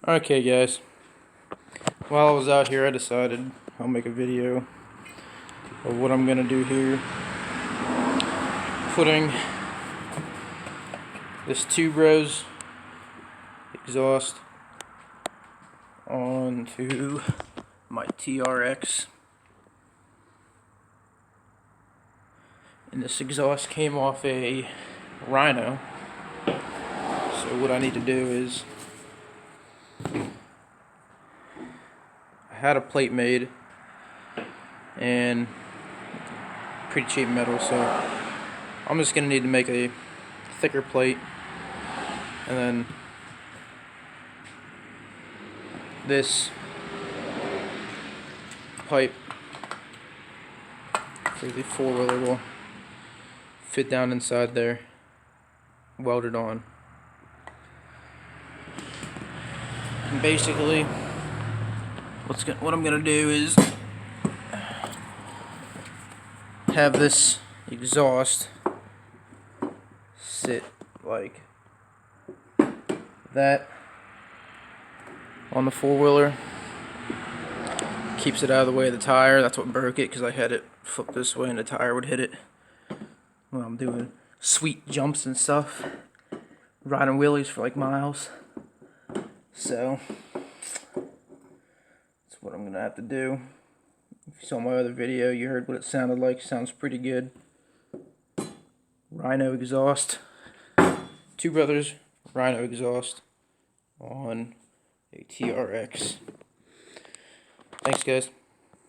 Okay guys, while I was out here I decided I'll make a video of what I'm gonna do here. Putting this 2-rows exhaust onto my TRX, and this exhaust came off a Rhino. So what I need to do is, I had a plate made and pretty cheap metal, so I'm just gonna need to make a thicker plate, and then this pipe for the 4-wheeler will fit down inside there, welded on. And basically what I'm gonna do is have this exhaust sit like that on the 4-wheeler. Keeps it out of the way of the tire. That's what broke it, because I had it flipped this way and the tire would hit it when I'm doing sweet jumps and stuff, riding wheelies for like miles. So that's what I'm gonna have to do. If you saw my other video, you heard what it sounded like. Sounds pretty good. Rhino exhaust, Two Brothers Rhino exhaust on a TRX. Thanks guys.